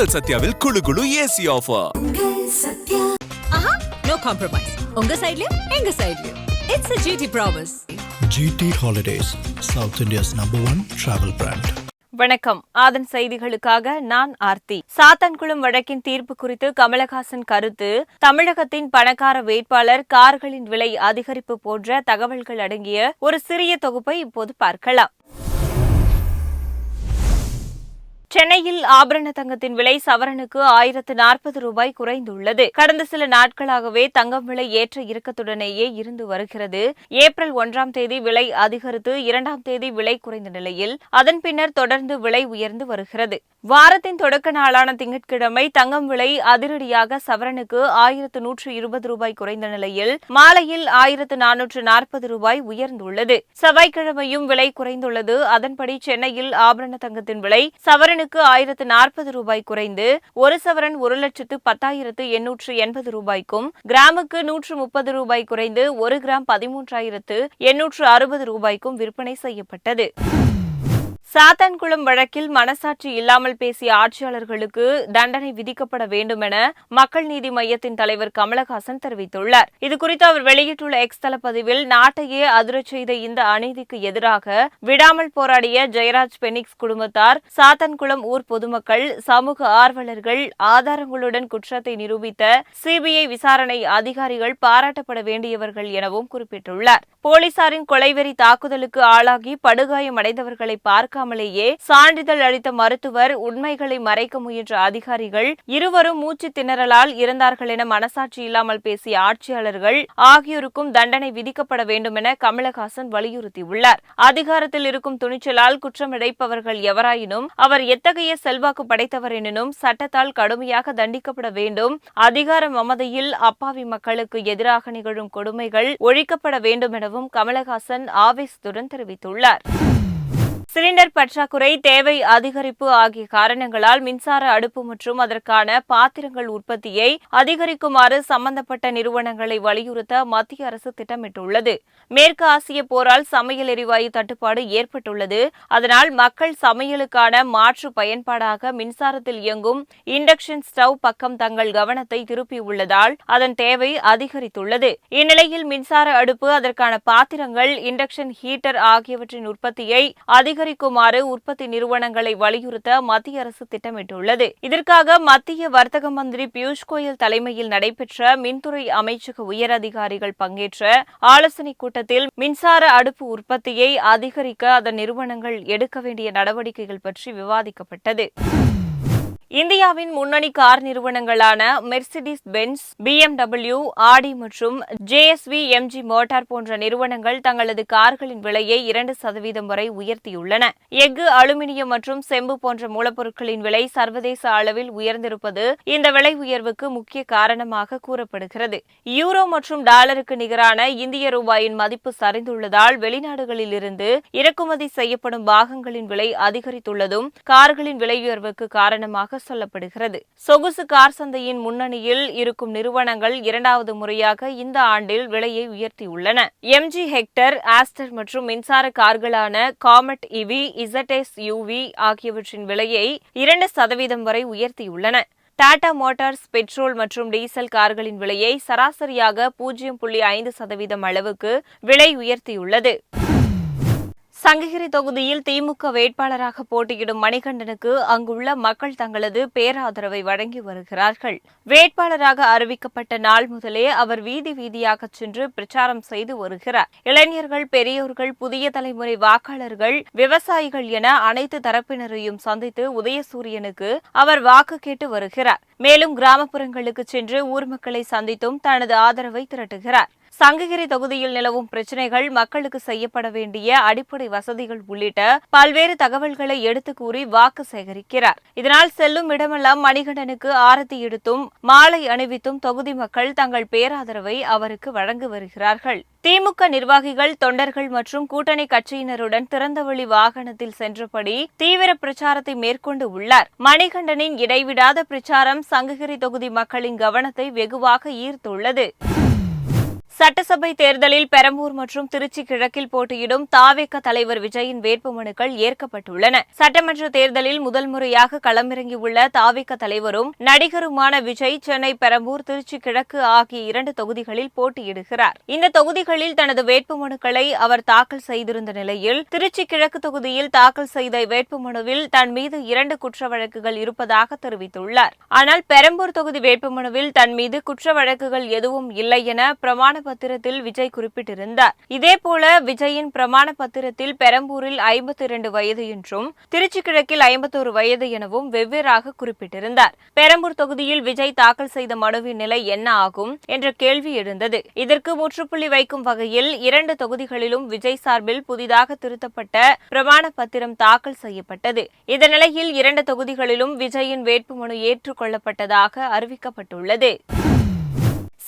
உங்கள் சத்யாவில் குளு குளு ஏசி ஆஃபர். No compromise. உங்க சைடுலயும் எங்க சைடுலயும். It's a GT promise. GT Holidays, South India's #1 travel brand. வணக்கம். ஆதன் செய்திகளுக்காக நான் ஆர்த்தி. சாத்தான்குளம் வழக்கின் தீர்ப்பு குறித்து கமலஹாசன் கருத்து, தமிழகத்தின் பணக்கார வேட்பாளர், கார்களின் விலை அதிகரிப்பு போன்ற தகவல்கள் அடங்கிய ஒரு சிறிய தொகுப்பை இப்போது பார்க்கலாம். சென்னையில் ஆபரண தங்கத்தின் விலை சவரனுக்கு 1040 ரூபாய் குறைந்துள்ளது. கடந்த சில நாட்களாகவே தங்கம் விலை ஏற்ற இறக்கத்துடனேயே இருந்து வருகிறது. ஏப்ரல் 1ஆம் தேதி விலை அதிகரித்து 2ஆம் தேதி விலை குறைந்த நிலையில் அதன் பின்னர் தொடர்ந்து விலை உயர்ந்து வருகிறது. வாரத்தின் தொடக்க நாளான திங்கட்கிழமை தங்கம் விலை அதிரடியாக சவரனுக்கு 1120 ரூபாய் குறைந்த நிலையில் மாலையில் 1440 ரூபாய் உயர்ந்துள்ளது. செவ்வாய்க்கிழமையும் விலை குறைந்துள்ளது. அதன்படி சென்னையில் ஆபரண தங்கத்தின் விலை சவரனுக்கு 1040 ரூபாய் குறைந்து ஒரு சவரன் 1,10,880 ரூபாய்க்கும், கிராமுக்கு 130 ரூபாய் குறைந்து 1 கிராம் 13,860 ரூபாய்க்கும் விற்பனை செய்யப்பட்டது. சாத்தான்குளம் வழக்கில் மனசாட்சி இல்லாமல் பேசிய ஆட்சியாளர்களுக்கு தண்டனை விதிக்கப்பட வேண்டும் என மக்கள் நீதி மய்யத்தின் தலைவர் கமலஹாசன் தெரிவித்துள்ளார். இதுகுறித்து அவர் வெளியிட்டுள்ள எக்ஸ் தளப்பதிவில், நாட்டையே அதிரச் செய்த இந்த அநீதிக்கு எதிராக விடாமல் போராடிய ஜெயராஜ் பெனிக்ஸ் குடும்பத்தார், சாத்தான்குளம் ஊர் பொதுமக்கள், சமூக ஆர்வலர்கள், ஆதாரங்களுடன் குற்றத்தை நிரூபித்த சிபிஐ விசாரணை அதிகாரிகள் பாராட்டப்பட வேண்டியவர்கள் எனவும் குறிப்பிட்டுள்ளார். போலீசாரின் கொலைவெறி தாக்குதலுக்கு ஆளாகி படுகாயமடைந்தவர்களை பார்க்காமலேயே சான்றிதழ் அளித்த மருத்துவர், உண்மைகளை மறைக்க முயன்ற அதிகாரிகள் இருவரும் மூச்சு திணறலால் இறந்தார்கள் என மனசாட்சி இல்லாமல் பேசிய ஆட்சியாளர்கள் ஆகியோருக்கும் தண்டனை விதிக்கப்பட வேண்டும் என கமலஹாசன் வலியுறுத்தியுள்ளார். அதிகாரத்தில் இருக்கும் துணிச்சலால் குற்றம் இழைப்பவர்கள் எவராயினும் அவர் எத்தகைய செல்வாக்கு படைத்தவர் எனினும் சட்டத்தால் கடுமையாக தண்டிக்கப்பட வேண்டும். அதிகார மமதையில் அப்பாவி மக்களுக்கு எதிராக நிகழும் கொடுமைகள் ஒழிக்கப்பட வேண்டும் எனவும் கமலஹாசன் ஆவேசத்துடன் தெரிவித்துள்ளார். சிலிண்டர் பற்றாக்குறை, தேவை அதிகரிப்பு ஆகிய காரணங்களால் மின்சார அடுப்பு மற்றும் அதற்கான பாத்திரங்கள் உற்பத்தியை அதிகரிக்குமாறு சம்பந்தப்பட்ட நிறுவனங்களை வலியுறுத்த மத்திய அரசு திட்டமிட்டுள்ளது. மேற்கு ஆசிய போரால் சமையல் எரிவாயு தட்டுப்பாடு ஏற்பட்டுள்ளது. அதனால் மக்கள் சமையலுக்கான மாற்று பயன்பாடாக மின்சாரத்தில் இயங்கும் இண்டக்ஷன் ஸ்டவ் பக்கம் தங்கள் கவனத்தை திருப்பியுள்ளதால் அதன் தேவை அதிகரித்துள்ளது. இந்நிலையில் மின்சார அடுப்பு, அதற்கான பாத்திரங்கள், இண்டக்ஷன் ஹீட்டர் ஆகியவற்றின் உற்பத்தியை அதிகரிக்குமாறு உற்பத்தி நிறுவனங்களை வலியுறுத்த மத்திய அரசு திட்டமிட்டுள்ளது. இதற்காக மத்திய வர்த்தக மந்திரி பியூஷ் கோயல் தலைமையில் நடைபெற்ற மின்துறை அமைச்சக உயர் அதிகாரிகள் பங்கேற்ற ஆலோசனைக் கூட்டத்தில் மின்சார அடுப்பு உற்பத்தியை அதிகரிக்க அதன் நிறுவனங்கள் எடுக்க வேண்டிய நடவடிக்கைகள் பற்றி விவாதிக்கப்பட்டது. இந்தியாவின் முன்னணி கார் நிறுவனங்களான மெர்சிடிஸ் பென்ஸ், BMW, ஆடி மற்றும் JSV, MG மோட்டார் போன்ற நிறுவனங்கள் தங்களது கார்களின் விலையை 2% வரை உயர்த்தியுள்ளன. எஃகு, அலுமினியம் மற்றும் செம்பு போன்ற மூலப்பொருட்களின் விலை சர்வதேச அளவில் உயர்ந்திருப்பது இந்த விலை உயர்வுக்கு முக்கிய காரணமாக கூறப்படுகிறது. யூரோ மற்றும் டாலருக்கு நிகரான இந்திய ரூபாயின் மதிப்பு சரிந்துள்ளதால் வெளிநாடுகளில் இருந்து இறக்குமதி செய்யப்படும் பாகங்களின் விலை அதிகரித்துள்ளதும் கார்களின் விலை உயர்வுக்கு காரணமாக சொல்லப்படுகிறது. சொகுசு கார் சந்தையின் முன்னணியில் இருக்கும் நிறுவனங்கள் 2வது முறையாக இந்த ஆண்டில் விலையை உயர்த்தியுள்ளன. MG ஹெக்டர், ஆஸ்டர் மற்றும் மின்சார கார்களான காமெட் EV, ZS UV ஆகியவற்றின் விலையை 2% வரை உயர்த்தியுள்ளன. டாடா மோட்டார்ஸ் பெட்ரோல் மற்றும் டீசல் கார்களின் விலையை சராசரியாக 0.5% அளவுக்கு விலை உயர்த்தியுள்ளது. சங்ககிரி தொகுதியில் திமுக வேட்பாளராக போட்டியிடும் மணிகண்டனுக்கு அங்குள்ள மக்கள் தங்களது பேராதரவை வழங்கி வருகிறார்கள். வேட்பாளராக அறிவிக்கப்பட்ட நாள் முதலே அவர் வீதி வீதியாக சென்று பிரச்சாரம் செய்து வருகிறார். இளைஞர்கள், பெரியோர்கள், புதிய தலைமுறை வாக்காளர்கள், விவசாயிகள் என அனைத்து தரப்பினரையும் சந்தித்து உதயசூரியனுக்கு அவர் வாக்கு கேட்டு வருகிறார். மேலும் கிராமப்புறங்களுக்கு சென்று ஊர் மக்களை சந்தித்தும் தனது ஆதரவை திரட்டுகிறார். சங்ககிரி தொகுதியில் நிலவும் பிரச்சினைகள், மக்களுக்கு செய்யப்பட வேண்டிய அடிப்படை வசதிகள் உள்ளிட்ட பல்வேறு தகவல்களை எடுத்து கூறி வாக்கு சேகரிக்கிறார். இதனால் செல்லும் இடமெல்லாம் மணிகண்டனுக்கு ஆரத்தி எடுத்தும் மாலை அணிவித்தும் தொகுதி மக்கள் தங்கள் பேராதரவை அவருக்கு வழங்கி வருகிறார்கள். திமுக நிர்வாகிகள், தொண்டர்கள் மற்றும் கூட்டணி கட்சியினருடன் திறந்தவெளி வாகனத்தில் சென்றபடி தீவிர பிரச்சாரத்தை மேற்கொண்டு உள்ளார். மணிகண்டனின் இடைவிடாத பிரச்சாரம் சங்ககிரி தொகுதி மக்களின் கவனத்தை வெகுவாக ஈர்த்துள்ளது. சட்டசபை தேர்தலில் பெரம்பூர் மற்றும் திருச்சி கிழக்கில் போட்டியிடும் தாவேக தலைவர் விஜயின் வேட்புமனுக்கள் ஏற்கப்பட்டுள்ளன. சட்டமன்ற தேர்தலில் முதல் முறையாக களமிறங்கியுள்ள தாவேக தலைவரும் நடிகருமான விஜய் சென்னை, பெரம்பூர், திருச்சி கிழக்கு ஆகிய 2 தொகுதிகளில் போட்டியிடுகிறார். இந்த தொகுதிகளில் தனது வேட்புமனுக்களை அவர் தாக்கல் செய்திருந்த நிலையில் திருச்சி கிழக்கு தொகுதியில் தாக்கல் செய்த வேட்புமனுவில் தன் மீது 2 குற்ற வழக்குகள் இருப்பதாக தெரிவித்துள்ளார். ஆனால் பெரம்பூர் தொகுதி வேட்புமனுவில் தன் மீது குற்ற வழக்குகள் எதுவும் இல்லை என பிரமாண பத்திரத்தில் விஜய் குறிப்பிட்டிருந்தார். இதேபோல விஜயின் பிரமாண பத்திரத்தில் பெரம்பூரில் 52 வயது என்றும் திருச்சி கிழக்கில் 51 வயது எனவும் வெவ்வேறாக குறிப்பிட்டிருந்தார். பெரம்பூர் தொகுதியில் விஜய் தாக்கல் செய்த மனுவின் நிலை என்ன ஆகும் என்ற கேள்வி எழுந்தது. இதற்கு முற்றுப்புள்ளி வைக்கும் வகையில் 2 தொகுதிகளிலும் விஜய் சார்பில் புதிதாக திருத்தப்பட்ட பிரமாண பத்திரம் தாக்கல் செய்யப்பட்டது. இந்த நிலையில் 2 தொகுதிகளிலும் விஜயின் வேட்புமனு ஏற்றுக்கொள்ளப்பட்டதாக அறிவிக்கப்பட்டுள்ளது.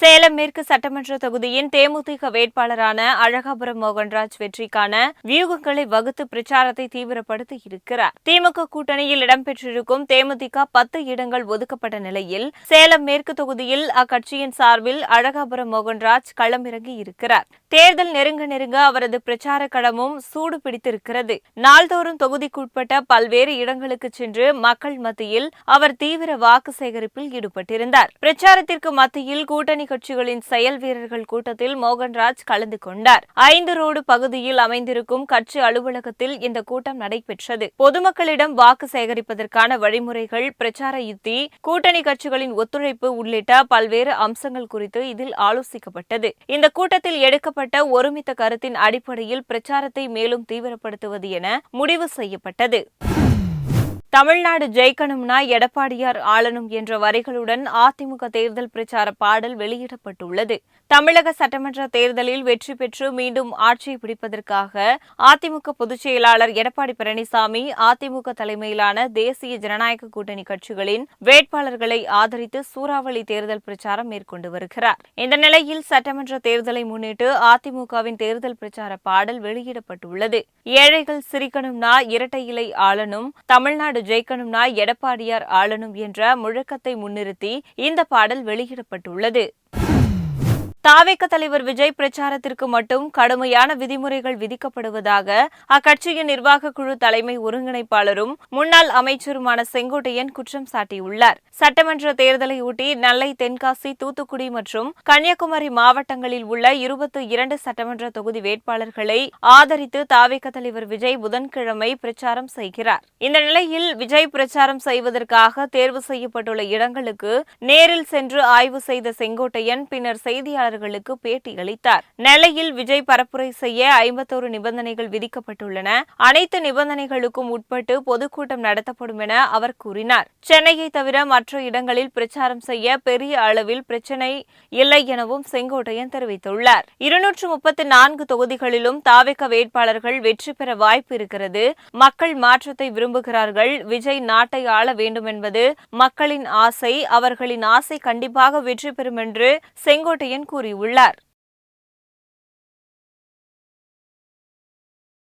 சேலம் மேற்கு சட்டமன்ற தொகுதியின் தேமுதிக வேட்பாளரான அழகாபுரம் மோகன்ராஜ் வெற்றிக்கான வியூகங்களை வகுத்து பிரச்சாரத்தை தீவிரப்படுத்தி இருக்கிறார். திமுக கூட்டணியில் இடம்பெற்றிருக்கும் தேமுதிக 10 இடங்கள் ஒதுக்கப்பட்ட நிலையில் சேலம் மேற்கு தொகுதியில் அக்கட்சியின் சார்பில் அழகாபுரம் மோகன்ராஜ் களமிறங்கி இருக்கிறார். தேர்தல் நெருங்க அவரது பிரச்சார களமும் சூடு பிடித்திருக்கிறது. நாள்தோறும் தொகுதிக்குட்பட்ட பல்வேறு இடங்களுக்கு சென்று மக்கள் மத்தியில் அவர் தீவிர வாக்கு சேகரிப்பில் ஈடுபட்டிருந்தார். பிரச்சாரத்திற்கு மத்தியில் கூட்டணி கட்சிகளின் செயல் வீரர்கள் கூட்டத்தில் மோகன்ராஜ் கலந்து கொண்டார். 5 ரோடு பகுதியில் அமைந்திருக்கும் கட்சி அலுவலகத்தில் இந்த கூட்டம் நடைபெற்றது. பொதுமக்களிடம் வாக்கு சேகரிப்பதற்கான வழிமுறைகள், பிரச்சார யுத்தி, கூட்டணி கட்சிகளின் ஒத்துழைப்பு உள்ளிட்ட பல்வேறு அம்சங்கள் குறித்து இதில் ஆலோசிக்கப்பட்டது. இந்த கூட்டத்தில் எடுக்கப்பட்ட ஒருமித்த கருத்தின் அடிப்படையில் பிரச்சாரத்தை மேலும் தீவிரப்படுத்துவது என முடிவு செய்யப்பட்டது. தமிழ்நாடு ஜெயிக்கணும்னா எடப்பாடியார் ஆளணும் என்ற வரிகளுடன் அதிமுக தேர்தல் பிரச்சார பாடல் வெளியிடப்பட்டுள்ளது. தமிழக சட்டமன்ற தேர்தலில் வெற்றி பெற்று மீண்டும் ஆட்சியை பிடிப்பதற்காக அதிமுக பொதுச் செயலாளர் எடப்பாடி பழனிசாமி அதிமுக தலைமையிலான தேசிய ஜனநாயக கூட்டணி கட்சிகளின் வேட்பாளர்களை ஆதரித்து சூறாவளி தேர்தல் பிரச்சாரம் மேற்கொண்டு வருகிறார். இந்த நிலையில் சட்டமன்ற தேர்தலை முன்னிட்டு அதிமுகவின் தேர்தல் பிரச்சார பாடல் வெளியிடப்பட்டுள்ளது. ஏழைகள் சிரிக்கணும்னா இரட்டை இலை ஆளணும், தமிழ்நாடு ஜெயிக்கணும்னா எடப்பாடியார் ஆளணும் என்ற முழக்கத்தை முன்னிறுத்தி இந்த பாடல் வெளியிடப்பட்டுள்ளது. தாவேக தலைவர் விஜய் பிரச்சாரத்திற்கு மட்டும் கடுமையான விதிமுறைகள் விதிக்கப்படுவதாக அக்கட்சியின் நிர்வாக குழு தலைமை ஒருங்கிணைப்பாளரும் முன்னாள் அமைச்சருமான செங்கோட்டையன் குற்றம் சாட்டியுள்ளார். சட்டமன்ற தேர்தலை ஒட்டி நெல்லை, தென்காசி, தூத்துக்குடி மற்றும் கன்னியாகுமரி மாவட்டங்களில் உள்ள 22 சட்டமன்ற தொகுதி வேட்பாளர்களை ஆதரித்து தாவேக தலைவர் விஜய் புதன்கிழமை பிரச்சாரம் செய்கிறார். இந்த நிலையில் விஜய் பிரச்சாரம் செய்வதற்காக தேர்வு செய்யப்பட்டுள்ள இடங்களுக்கு நேரில் சென்று ஆய்வு செய்த செங்கோட்டையன் பின்னர் செய்தியாளர்களுக்கு பேட்டியளித்தார். நெல்லையில் விஜய் பரப்புரை செய்ய 51 நிபந்தனைகள் விதிக்கப்பட்டுள்ளன. அனைத்து நிபந்தனைகளுக்கும் உட்பட்டு பொதுக்கூட்டம் நடத்தப்படும் என அவர் கூறினார். சென்னையை தவிர மற்ற இடங்களில் பிரச்சாரம் செய்ய பெரிய அளவில் பிரச்சினை இல்லை எனவும் செங்கோட்டையன் தெரிவித்துள்ளார். 234 தொகுதிகளிலும் தாவேக வேட்பாளர்கள் வெற்றி பெற வாய்ப்பு இருக்கிறது. மக்கள் மாற்றத்தை விரும்புகிறார்கள். விஜய் நாட்டை ஆள வேண்டும் என்பது மக்களின் ஆசை. அவர்களின் ஆசை கண்டிப்பாக வெற்றி பெறும் என்று செங்கோட்டையன் கூறியுள்ளார்.